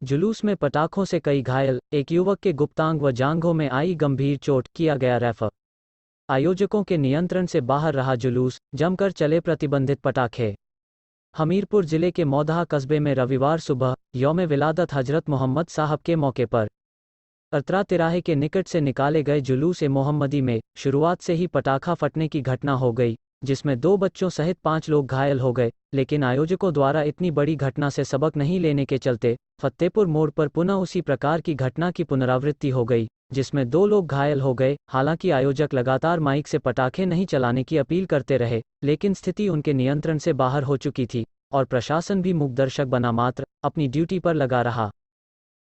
जुलूस में पटाखों से कई घायल, एक युवक के गुप्तांग व जांघों में आई गंभीर चोट, किया गया रेफर। आयोजकों के नियंत्रण से बाहर रहा जुलूस, जमकर चले प्रतिबंधित पटाखे। हमीरपुर जिले के मौदहा कस्बे में रविवार सुबह यौम विलादत हजरत मोहम्मद साहब के मौके पर अतरा तिराहे के निकट से निकाले गए जुलूस ए मोहम्मदी में शुरुआत से ही पटाखा फटने की घटना हो गई, जिसमें 2 बच्चों सहित 5 लोग घायल हो गए। लेकिन आयोजकों द्वारा इतनी बड़ी घटना से सबक नहीं लेने के चलते फतेहपुर मोड़ पर पुनः उसी प्रकार की घटना की पुनरावृत्ति हो गई, जिसमें 2 लोग घायल हो गए। हालांकि आयोजक लगातार माइक से पटाखे नहीं चलाने की अपील करते रहे, लेकिन स्थिति उनके नियंत्रण से बाहर हो चुकी थी और प्रशासन भी मूकदर्शक बना मात्र अपनी ड्यूटी पर लगा रहा।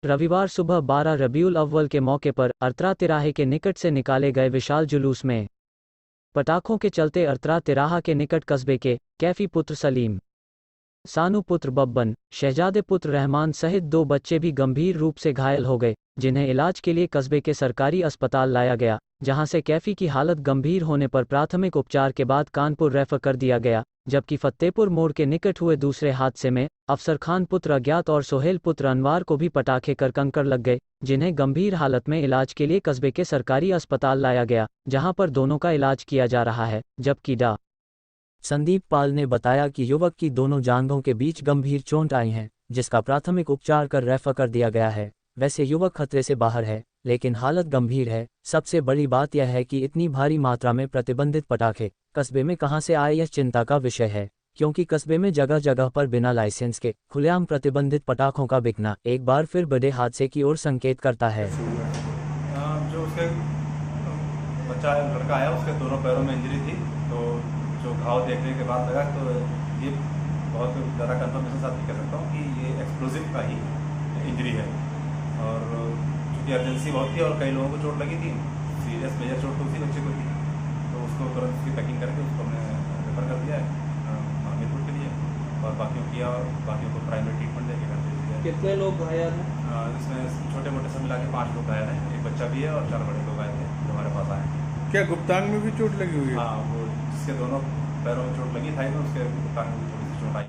रविवार सुबह 12 रबीउल अव्वल के मौके पर अतरा तिराहे के निकट से निकाले गए विशाल जुलूस में पटाखों के चलते अतरा तिराहा के निकट कस्बे के कैफी पुत्र सलीम, सानू पुत्र बब्बन, शहजादे पुत्र रहमान सहित 2 बच्चे भी गंभीर रूप से घायल हो गए, जिन्हें इलाज के लिए कस्बे के सरकारी अस्पताल लाया गया, जहां से कैफी की हालत गंभीर होने पर प्राथमिक उपचार के बाद कानपुर रेफर कर दिया गया। जबकि फतेहपुर मोड़ के निकट हुए दूसरे हादसे में अफसर खान पुत्र अज्ञात और सोहेल पुत्र अनवार को भी पटाखे कर कंकड़ लग गए, जिन्हें गंभीर हालत में इलाज के लिए कस्बे के सरकारी अस्पताल लाया गया, जहां पर दोनों का इलाज किया जा रहा है। जबकि डा संदीप पाल ने बताया कि युवक की दोनों जांघों के बीच गंभीर चोट आई है, जिसका प्राथमिक उपचार कर रेफर कर दिया गया है। वैसे युवक खतरे से बाहर है, लेकिन हालत गंभीर है। सबसे बड़ी बात यह है कि इतनी भारी मात्रा में प्रतिबंधित पटाखे कस्बे में कहां से आए, यह चिंता का विषय है, क्योंकि कस्बे में जगह जगह पर बिना लाइसेंस के खुलेआम प्रतिबंधित पटाखों का बिकना एक बार फिर बड़े हादसे की ओर संकेत करता है। जो उसके बच्चा लड़का आया, उसके दोनों पैरों में इंजरी थी, तो जो घाव देखने के बाद लगा तो ये बहुत ज़्यादा कंफर्मेशन साथ नहीं कह सकता हूँ कि ये एक्सप्लोजिव का ही इंजरी है। और चूँकि अर्जेंसी बहुत थी और कई लोगों को चोट लगी थी, सीरियस मेजर चोट तो उसी बच्चे को थी, तो उसको तुरंत उसकी पैकिंग करके उसको हमने रेफर कर दिया है हमीरपुर के लिए, और बाकियों किया और बाकियों को प्राइमरी ट्रीटमेंट देके कर दिया। कितने लोग घायल हैं? इसमें छोटे मोटे सब मिला के 5 लोग घायल हैं, एक बच्चा भी है और 4 बड़े लोग आए थे जो हमारे पास आए हैं। क्या गुप्तांग में भी चोट लगी हुई है? हाँ, वो जिसके दोनों पैरों में चोट लगी था, तो उसके गुप्तांग में भी चोट